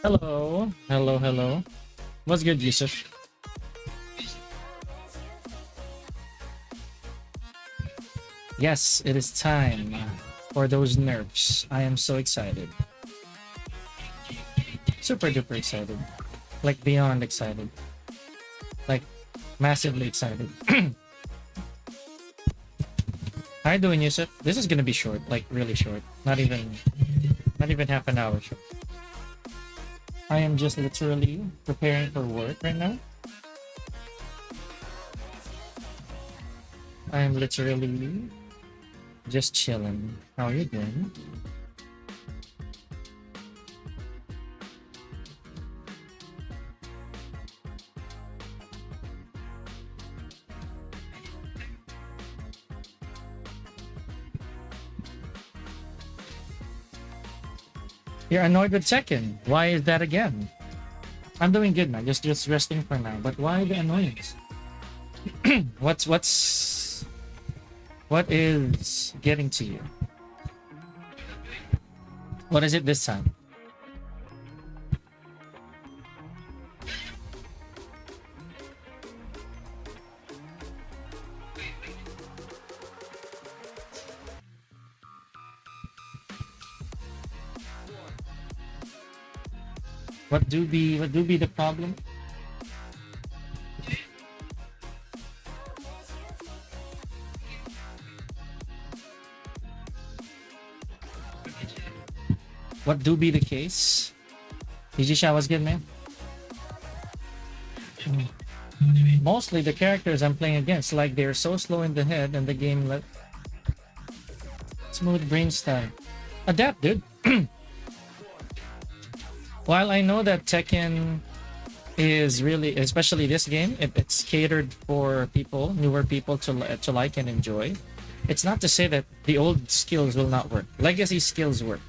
Hello. Hello, hello. What's good, Yusuf? Yes, it is time for those nerfs. I am so excited. Super duper excited. Like beyond excited. Like massively excited. How you doing, Yusuf? This is gonna be short, like really short. Not even half an hour short. I am just literally preparing for work right now. I am literally just chilling. How are you doing? You're annoyed with Tekken. Why is that again? I'm doing good now. Just resting for now. But why the annoyance? What is getting to you? What is it this time? What do be the problem? What do be the case? Yujisha, what's good, man? Mostly the characters I'm playing against, like they're so slow in the head and the game let smooth brain style. Adapt, dude. While I know that Tekken is really, especially this game, it's catered for people, newer people to like and enjoy. It's not to say that the old skills will not work. Legacy skills work.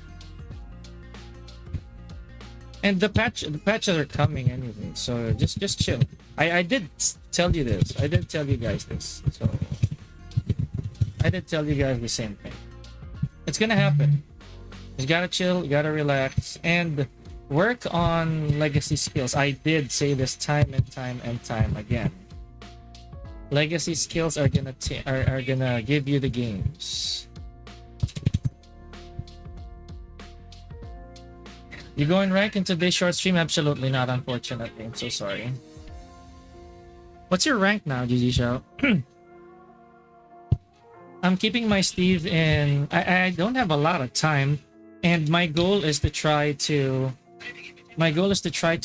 And the patches are coming anyway, so just chill. I did tell you this. I did tell you guys this. So I did tell you guys the same thing. It's gonna happen. You gotta chill, you gotta relax, and work on legacy skills. I did say this time and time and time again. Legacy skills are gonna give you the games. You going rank in today's short stream? Absolutely not, unfortunately. I'm so sorry. What's your rank now, GG Show? I'm keeping my Steve in. I don't have a lot of time, and my goal is to try to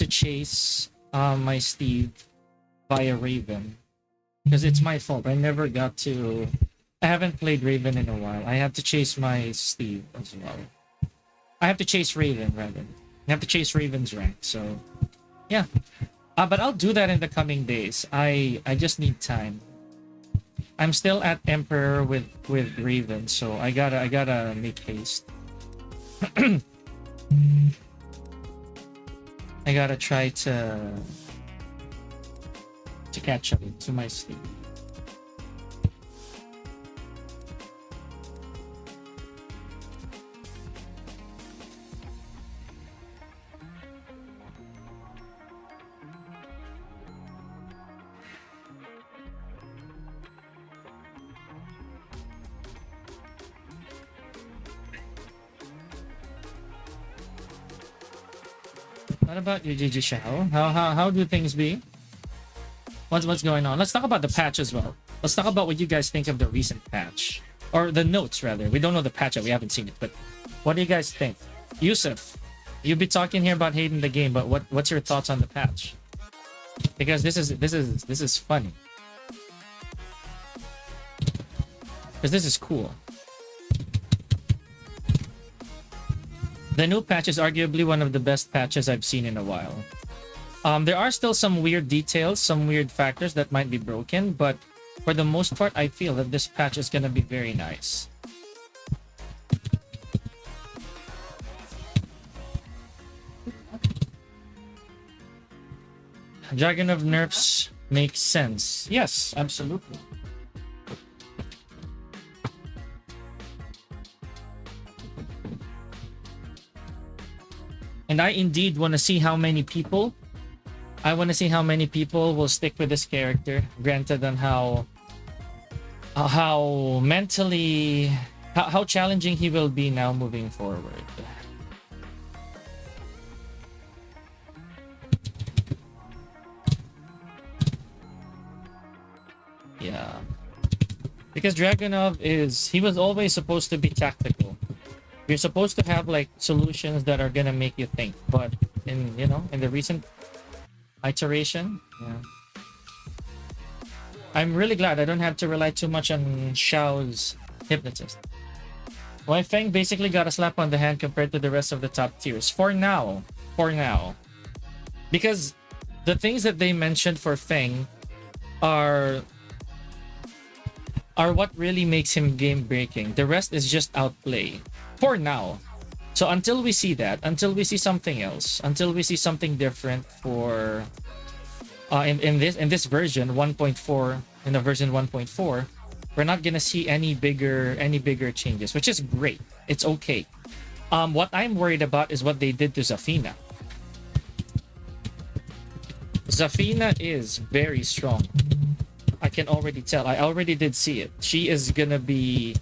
chase my Steve via Raven, because it's my fault. I never got to. I haven't played Raven in a while. I have to chase my Steve as well. I have to chase Raven rather. I have to chase Raven's rank. So, yeah. But I'll do that in the coming days. I just need time. I'm still at Emperor with Raven, so I gotta make haste. I gotta try to catch up to my sleep. What about you, GG Shao? How do things be? What's going on? Let's talk about the patch as well. Let's talk about what you guys think of the recent patch, or the notes rather. We don't know the patch yet. We haven't seen it, but what do you guys think? Yusuf, you'll be talking here about hating the game, but what's your thoughts on the patch? Because this is funny. Because this is cool. The new patch is arguably one of the best patches I've seen in a while. There are still some weird details, some weird factors that might be broken, but for the most part, I feel that this patch is going to be very nice. Dragunov nerfs make sense. Yes, absolutely. And I indeed want to see how many people. I want to see how many people will stick with this character. Granted, on how mentally, how challenging he will be now moving forward. Yeah. Because Dragunov he was always supposed to be tactical. You're supposed to have like solutions that are gonna make you think. But in the recent iteration, yeah. I'm really glad I don't have to rely too much on Xiao's hypnotist. Why Feng basically got a slap on the hand compared to the rest of the top tiers. For now. Because the things that they mentioned for Feng are what really makes him game breaking. The rest is just outplay. For now. So until we see that, until we see something else, until we see something different for in this version 1.4, in the version 1.4, we're not gonna see any bigger changes, which is great. It's okay. What I'm worried about is what they did to Zafina. Zafina is very strong. I can already tell. I already did see it. She's gonna be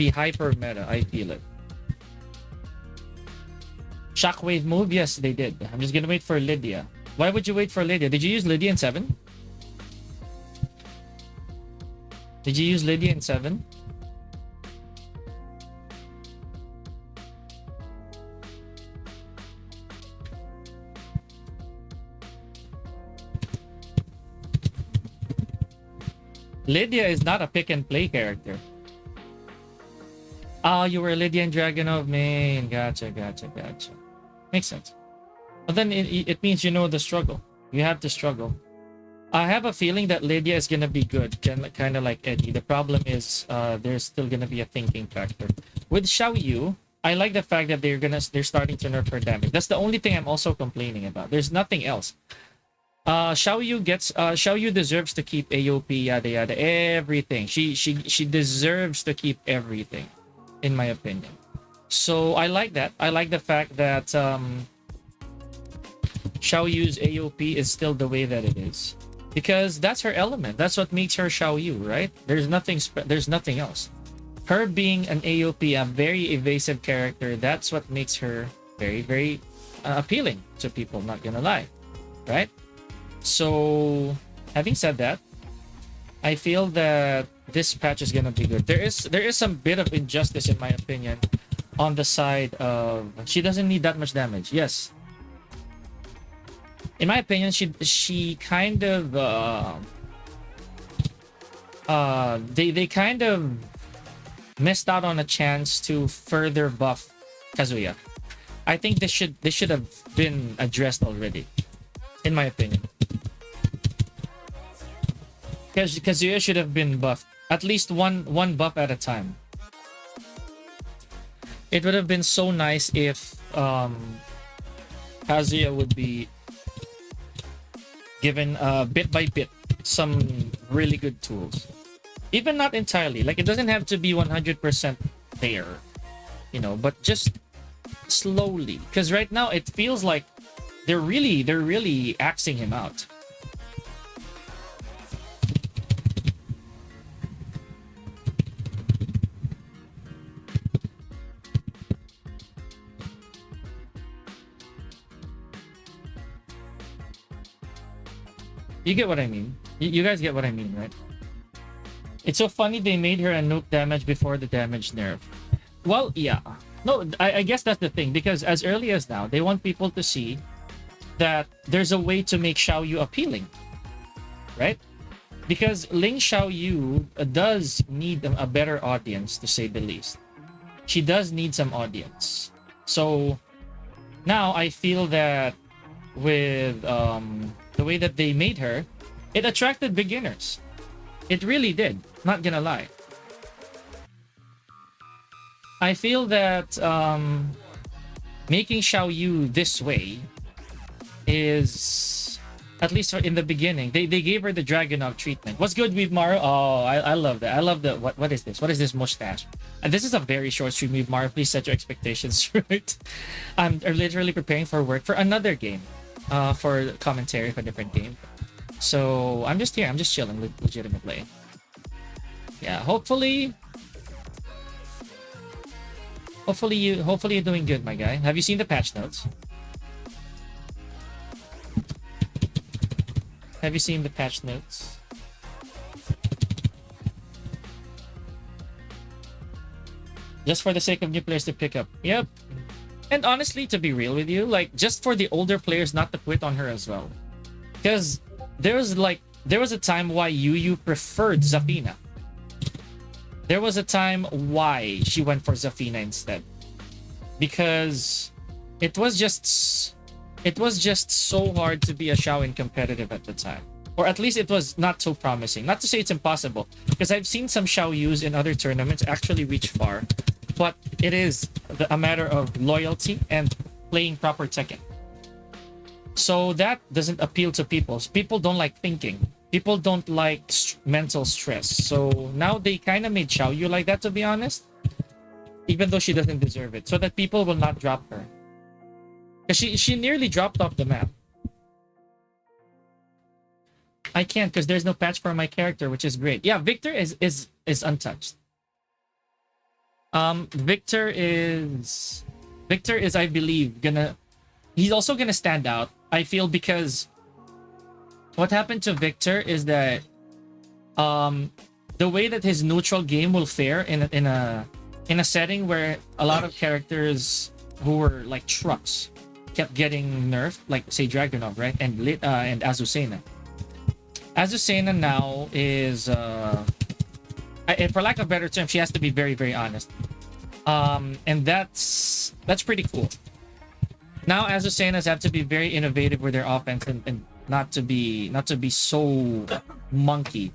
hyper meta. I feel it. Shockwave move? Yes, they did. I'm just gonna wait for Lydia. Why would you wait for Lydia? Did you use Lydia in 7? Did you use Lydia in 7? Lydia is not a pick and play character. Oh, you were Lydia and Dragunov, man. Gotcha. Makes sense. But then it means you know the struggle. You have to struggle. I have a feeling that Lydia is gonna be good, kind of like Eddy. The problem is there's still gonna be a thinking factor. With Xiaoyu, I like the fact that they're starting to nerf her damage. That's the only thing I'm also complaining about. There's nothing else. Xiaoyu deserves to keep AOP, yada yada, everything. She deserves to keep everything, in my opinion. So I like that. I like the fact that Xiaoyu's AOP is still the way that it is, because that's her element. That's what makes her Xiaoyu, right? There's nothing else. Her being an AOP, a very evasive character, that's what makes her very, very appealing to people, not gonna lie, right? So having said that, I feel that this patch is gonna be good. There is some bit of injustice, in my opinion, on the side of she doesn't need that much damage. Yes, in my opinion, she kind of they kind of missed out on a chance to further buff Kazuya. I think this should have been addressed already, in my opinion. Kazuya should have been buffed, at least one buff at a time. It would have been so nice if Kazuya would be given bit by bit some really good tools. Even not entirely, like it doesn't have to be 100% there, but just slowly. Because right now it feels like they're really axing him out. You get what I mean? You guys get what I mean, right? It's so funny they made her a nuke damage before the damage nerf. Well, yeah. No, I guess that's the thing, because as early as now, they want people to see that there's a way to make Xiaoyu appealing, right? Because Ling Xiaoyu does need a better audience, to say the least. She does need some audience. So now I feel that with the way that they made her, it attracted beginners. It really did, not gonna lie. I feel that making Xiaoyu this way is, at least in the beginning, they gave her the Dragunov treatment. What's good with Maru? Oh, I love that. I love the what is this? What is this mustache? And this is a very short stream, Mario. Please set your expectations right. I'm literally preparing for work for another game, for commentary for a different game. So I'm just here. I'm just chilling, legitimately. Yeah. Hopefully you're doing good, my guy. Have you seen the patch notes? Have you seen the patch notes? Just for the sake of new players to pick up. Yep. And honestly, to be real with you, like, just for the older players not to quit on her as well. Because there was a time why Yu preferred Zafina. There was a time why she went for Zafina instead. Because it was just so hard to be a Shaolin competitive at the time. Or at least it was not so promising. Not to say it's impossible, because I've seen some Xiao Yus in other tournaments actually reach far. But it is a matter of loyalty and playing proper Tekken. So that doesn't appeal to people. People don't like thinking. People don't like mental stress. So now they kind of made Xiao Yu like that, to be honest. Even though she doesn't deserve it. So that people will not drop her. Because she nearly dropped off the map. I can't because there's no patch for my character, which is great. Yeah, Victor is untouched. Victor is I believe he's also gonna stand out, I feel, because what happened to Victor is that the way that his neutral game will fare in a setting where a lot of characters who were like trucks kept getting nerfed, like say Dragunov, right? And Azucena. Azucena now is for lack of a better term, she has to be very, very honest. And that's pretty cool. Now Azucenas have to be very innovative with their offense and not to be so monkey.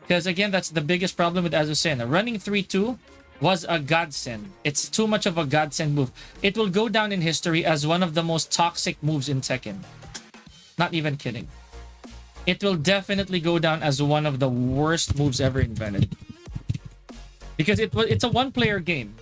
Because again, that's the biggest problem with Azucena. Running 3-2 was a godsend. It's too much of a godsend move. It will go down in history as one of the most toxic moves in Tekken. Not even kidding. It will definitely go down as one of the worst moves ever invented. Because it's a one-player game.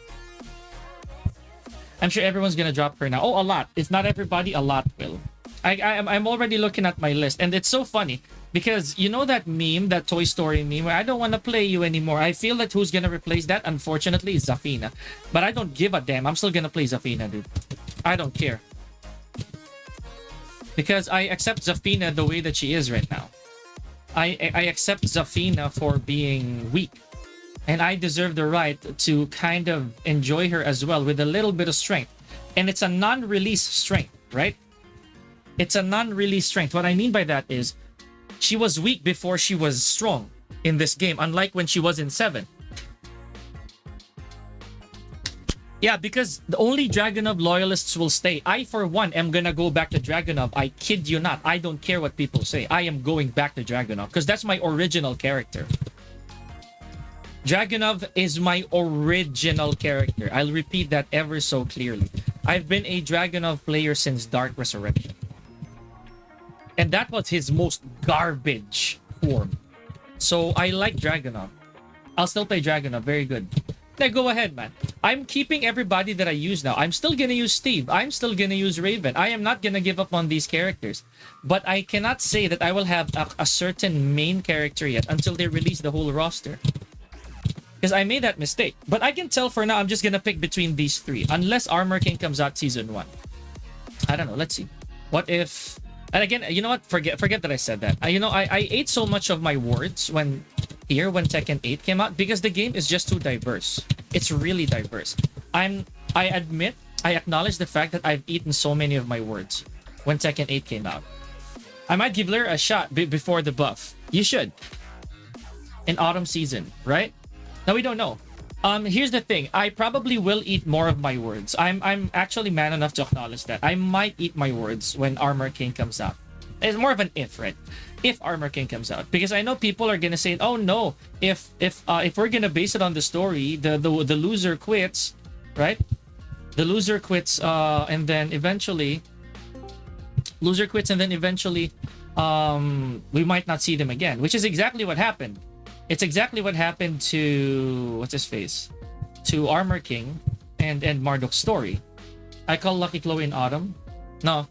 I'm sure everyone's gonna drop her now. Oh, a lot. If not everybody, a lot will. I'm already looking at my list, and it's so funny because you know that meme, that Toy Story meme, where I don't want to play you anymore. I feel that who's gonna replace that, unfortunately, is Zafina. But I don't give a damn. I'm still gonna play Zafina, dude. I don't care. Because I accept Zafina the way that she is right now. I accept Zafina for being weak. And I deserve the right to kind of enjoy her as well with a little bit of strength. And it's a non-release strength, right? It's a non-release strength. What I mean by that is she was weak before she was strong in this game, unlike when she was in 7. Yeah, because the only Dragunov loyalists will stay. I, for one, am gonna go back to Dragunov. I kid you not. I don't care what people say. I am going back to Dragunov because that's my original character. Dragunov is my original character. I'll repeat that ever so clearly. I've been a Dragunov player since Dark Resurrection. And that was his most garbage form. So I like Dragunov. I'll still play Dragunov. Very good. Now go ahead, man. I'm keeping everybody that I use now. I'm still gonna use Steve. I'm still gonna use Raven. I am not gonna give up on these characters. But I cannot say that I will have a certain main character yet until they release the whole roster. Because I made that mistake. But I can tell for now I'm just gonna pick between these 3. Unless Armor King comes out Season 1. I don't know. Let's see. What if... And again, you know what? Forget that I said that. I ate so much of my words when Tekken 8 came out because the game is just too diverse. It's really diverse. I acknowledge the fact that I've eaten so many of my words when Tekken 8 came out. I might give Lair a shot before the buff. You should. In autumn season, right? Now we don't know. Here's the thing. I probably will eat more of my words. I'm actually man enough to acknowledge that. I might eat my words when Armor King comes out. It's more of an if, right? If Armor King comes out, because I know people are gonna say, "Oh no, if we're gonna base it on the story, the loser quits, right? The loser quits, and then eventually, we might not see them again," which is exactly what happened. It's exactly what happened to what's his face, to Armor King and Marduk's story. I call Lucky Chloe in Autumn. No.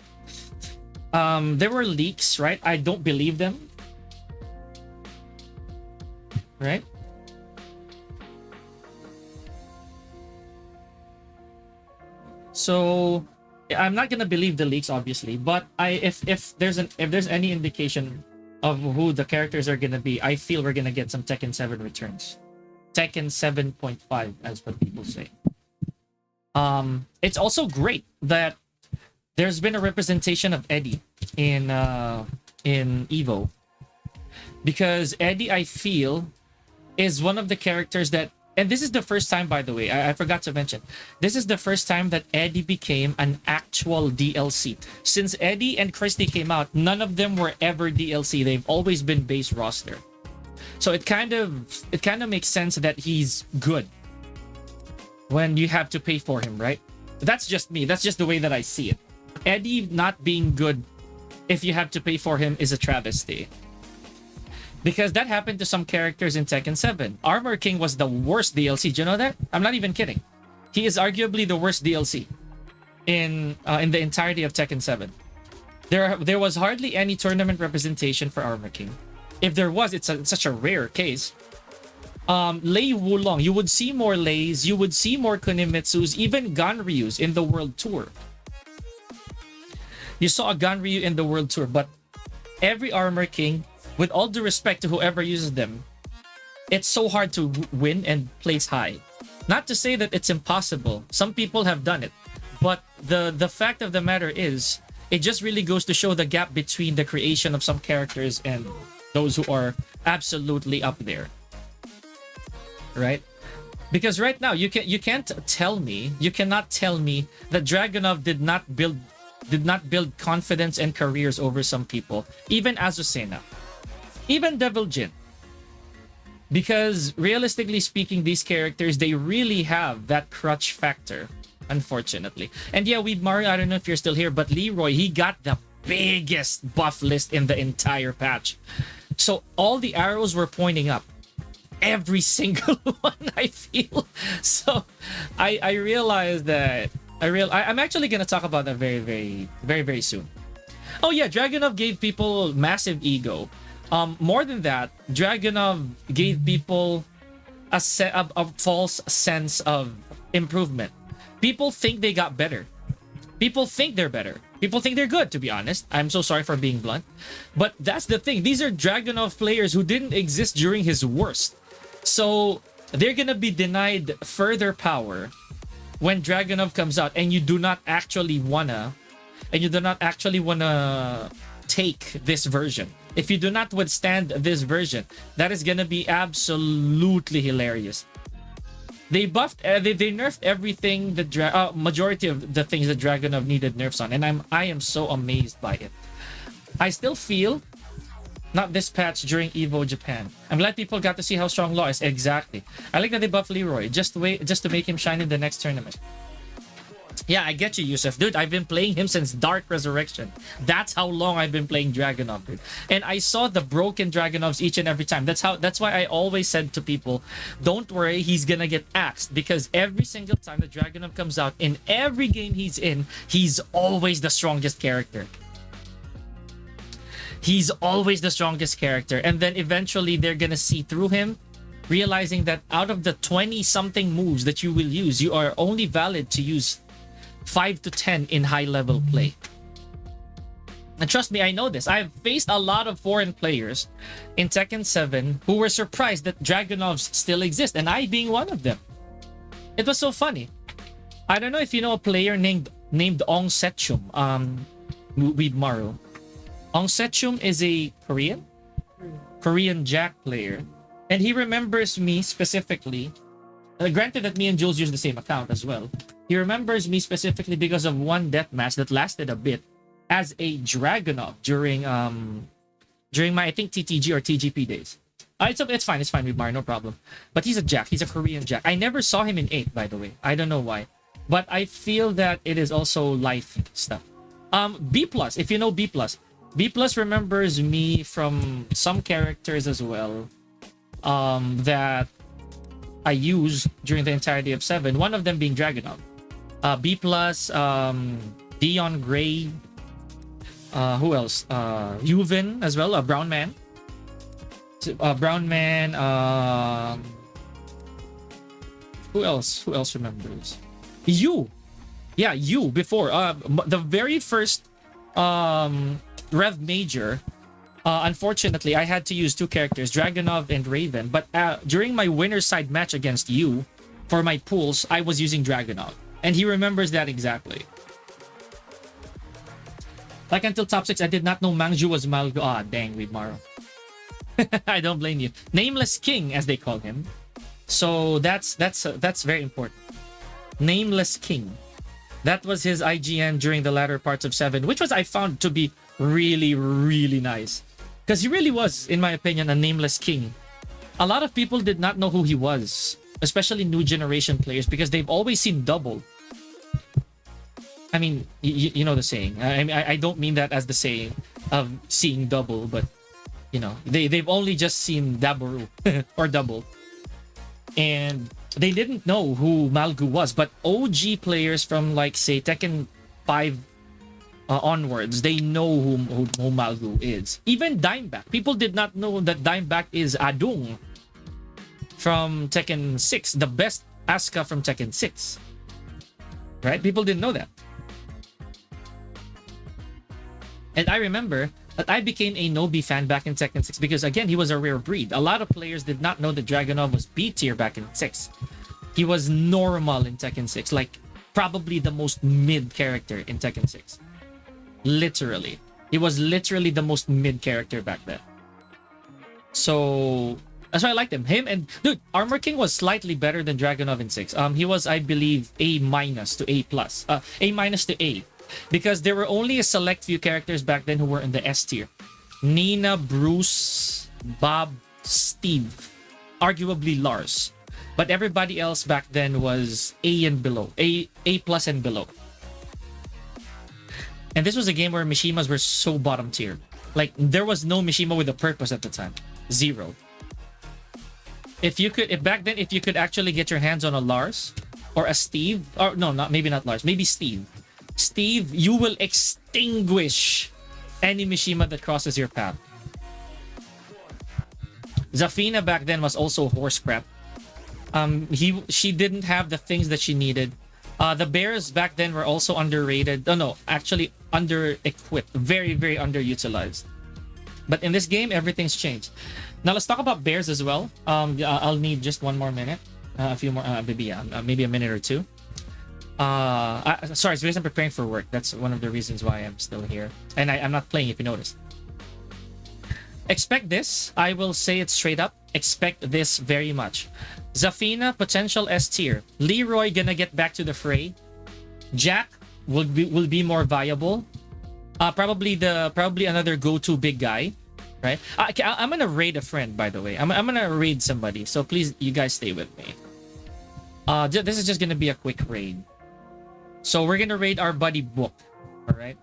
There were leaks, right? I don't believe them. Right? So I'm not gonna believe the leaks, obviously, but if there's any indication of who the characters are gonna be, I feel we're gonna get some Tekken 7 returns. Tekken 7.5, as what people say. It's also great that there's been a representation of Eddy in Evo, because Eddy, I feel, is one of the characters that, and this is the first time, by the way, I forgot to mention, this is the first time that Eddy became an actual DLC. Since Eddy and Christy came out, none of them were ever DLC. They've always been base roster. So it kind of makes sense that he's good when you have to pay for him, right? That's just me. That's just the way that I see it. Eddy not being good if you have to pay for him is a travesty. Because that happened to some characters in Tekken 7. Armor King was the worst DLC. Do you know that? I'm not even kidding. He is arguably the worst DLC in the entirety of Tekken 7. There was hardly any tournament representation for Armor King. If there was, it's such a rare case. Lei Wulong, you would see more Leis, you would see more Kunimitsus, even Ganryus in the World Tour. You saw a Ganryu in the World Tour, but every Armor King, with all due respect to whoever uses them, it's so hard to win and place high. Not to say that it's impossible. Some people have done it. But the fact of the matter is, it just really goes to show the gap between the creation of some characters and those who are absolutely up there. Right? Because right now, you cannot tell me that Dragunov did not build confidence and careers over some people. Even Azucena. Even Devil Jin. Because realistically speaking, these characters, they really have that crutch factor, unfortunately. And yeah, Mario, I don't know if you're still here, but Leroy, he got the biggest buff list in the entire patch. So all the arrows were pointing up. Every single one, I feel. So I realized that I'm actually gonna talk about that very, very, very, very soon. Oh yeah, Dragunov gave people massive ego. More than that, Dragunov gave people a false sense of improvement. People think they got better. People think they're better. People think they're good, to be honest. I'm so sorry for being blunt. But that's the thing. These are Dragunov players who didn't exist during his worst. So they're gonna be denied further power when Dragunov comes out, and you do not actually wanna take this version. If you do not withstand this version, that is gonna be absolutely hilarious. They buffed, they nerfed everything. Majority of the things that Dragunov needed nerfs on, and I am so amazed by it. I still feel not this patch during Evo Japan. I'm glad people got to see how strong Law is. Exactly. I like that they buffed Leroy just to make him shine in the next tournament. Yeah, I get you, Yusuf. Dude, I've been playing him since Dark Resurrection. That's how long I've been playing Dragunov, dude. And I saw the broken Dragunovs each and every time. That's why I always said to people, don't worry, he's gonna get axed. Because every single time the Dragunov comes out, in every game he's in, he's always the strongest character. He's always the strongest character. And then eventually they're gonna see through him, realizing that out of the 20-something moves that you will use, you are only valid to use 5 to 10 in high-level play. And trust me, I know this. I've faced a lot of foreign players in Tekken 7 who were surprised that Dragunovs still exist, and I being one of them. It was so funny. I don't know if you know a player named Ong Setchum, with Maru. Ong Setchum is a Korean Jack player, and he remembers me specifically. Granted that me and Jules use the same account as well. He remembers me specifically because of one deathmatch that lasted a bit as a Dragunov during my, I think, TTG or TGP days. It's fine with Mar, no problem. But he's a Jack. He's a Korean Jack. I never saw him in 8, by the way. I don't know why. But I feel that it is also life stuff. B+, if you know B+. B+ remembers me from some characters as well. That I used during the entirety of 7. One of them being Dragunov. B+, Dion Gray. Who else? Yuvin as well, a brown man. Brown man. Who else? Who else remembers? You. Yeah, you before. The very first Rev Major. Unfortunately, I had to use 2 characters, Dragunov and Raven. But during my winner's side match against you, for my pools, I was using Dragunov. And he remembers that exactly. Like until top 6, I did not know Mangju was Malgo. Ah, dang, Widmaro. I don't blame you. Nameless King, as they call him. So that's very important. Nameless King. That was his IGN during the latter parts of 7, which was I found to be really, really nice. Because he really was, in my opinion, a nameless king. A lot of people did not know who he was, especially new generation players, because they've always seen double. I mean, you know the saying. I don't mean that as the saying of seeing double, but you know, they've only just seen Daboru or double. And they didn't know who Malgu was, but OG players from like say Tekken 5 onwards, they know who Malgu is. Even Dimeback, people did not know that Dimeback is Adung from Tekken 6, the best Asuka from Tekken 6. Right? People didn't know that. And I remember that I became a Nobi fan back in Tekken 6 because, again, he was a rare breed. A lot of players did not know that Dragunov was B tier back in 6. He was normal in Tekken 6, like probably the most mid character in Tekken 6. Literally. He was literally the most mid character back then. So that's why I liked him. Him and dude, Armor King was slightly better than Dragunov in 6. He was, I believe, A- to A+. A- to A. Because there were only a select few characters back then who were in the S tier. Nina, Bruce, Bob, Steve, arguably Lars. But everybody else back then was A and below. A+ and below. And this was a game where Mishimas were so bottom tier. Like, there was no Mishima with a purpose at the time. Zero. If back then, if you could actually get your hands on a Lars or a Steve, or no, maybe not Lars, maybe Steve. Steve, you will extinguish any Mishima that crosses your path. Zafina back then was also horse crap. She didn't have the things that she needed. The bears back then were also underrated. No, actually under-equipped. Very, very underutilized. But in this game, everything's changed. Now let's talk about bears as well. I'll need just one more minute. A few more, maybe a minute or two. Sorry, it's because I'm preparing for work. That's one of the reasons why I'm still here. And I'm not playing, if you noticed. Expect this. I will say it straight up. Expect this very much. Zafina, potential S tier. Leroy gonna get back to the fray. Jack will be more viable. Probably another go-to big guy, right? I'm gonna raid a friend, by the way. I'm gonna raid somebody, so please, you guys stay with me. This is just gonna be a quick raid. So we're gonna raid our buddy Book, all right?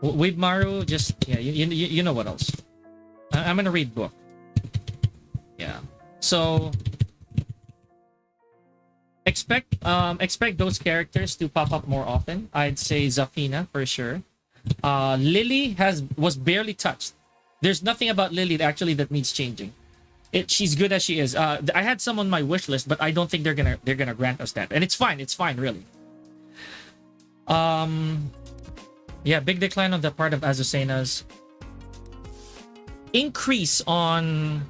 With Maru, just yeah, you know what else? I'm gonna raid Book. Yeah. So expect those characters to pop up more often. I'd say Zafina for sure. Lily was barely touched. There's nothing about Lily that needs changing. She's good as she is. I had some on my wish list, but I don't think they're gonna grant us that, and it's fine. It's fine, really. Yeah, big decline on the part of Azucena's. Increase on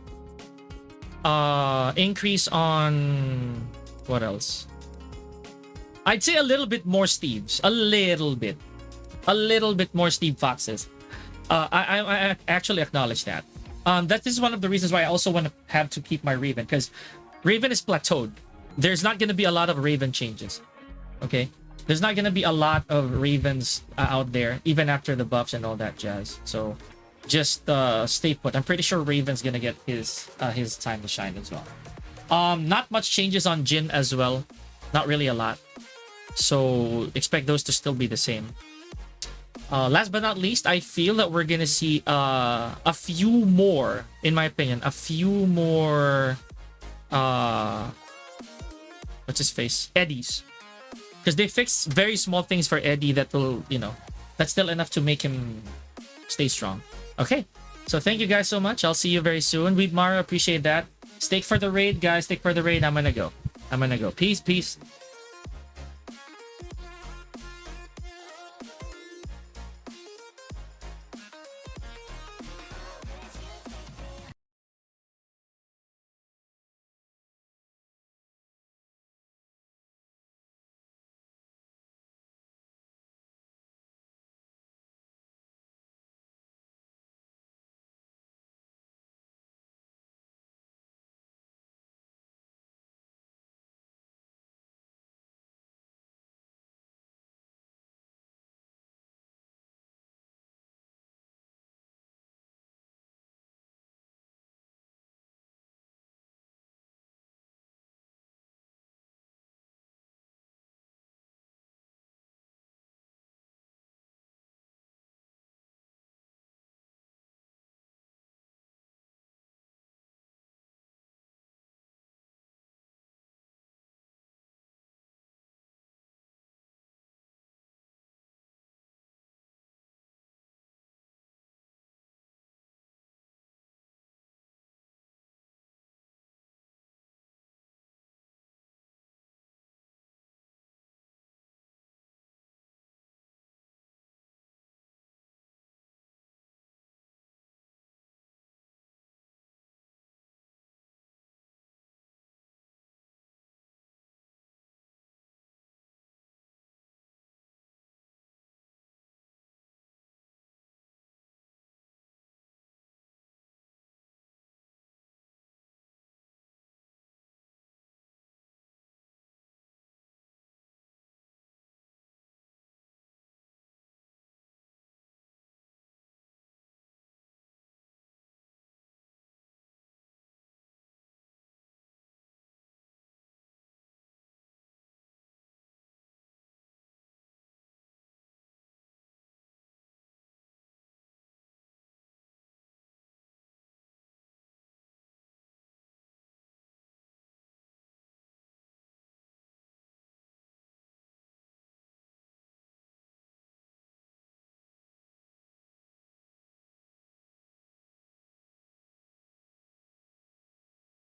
what else? I'd say a little bit more Steves. A little bit more Steve Foxes. I actually acknowledge that. That is one of the reasons why I also want to have to keep my Raven, because Raven is plateaued. There's not going to be a lot of Raven changes. Okay? There's not going to be a lot of Ravens out there, even after the buffs and all that jazz. So just stay put. I'm pretty sure Raven's going to get his time to shine as well. Not much changes on Jin as well. Not really a lot. So expect those to still be the same. Last but not least, I feel that we're gonna see a few more, in my opinion, a few more what's his face? Eddies. Because they fix very small things for Eddie that will, you know, that's still enough to make him stay strong. Okay. So thank you guys so much. I'll see you very soon. Read Mara, appreciate that. Stake for the raid, guys. Stake for the raid. I'm gonna go. Peace, peace.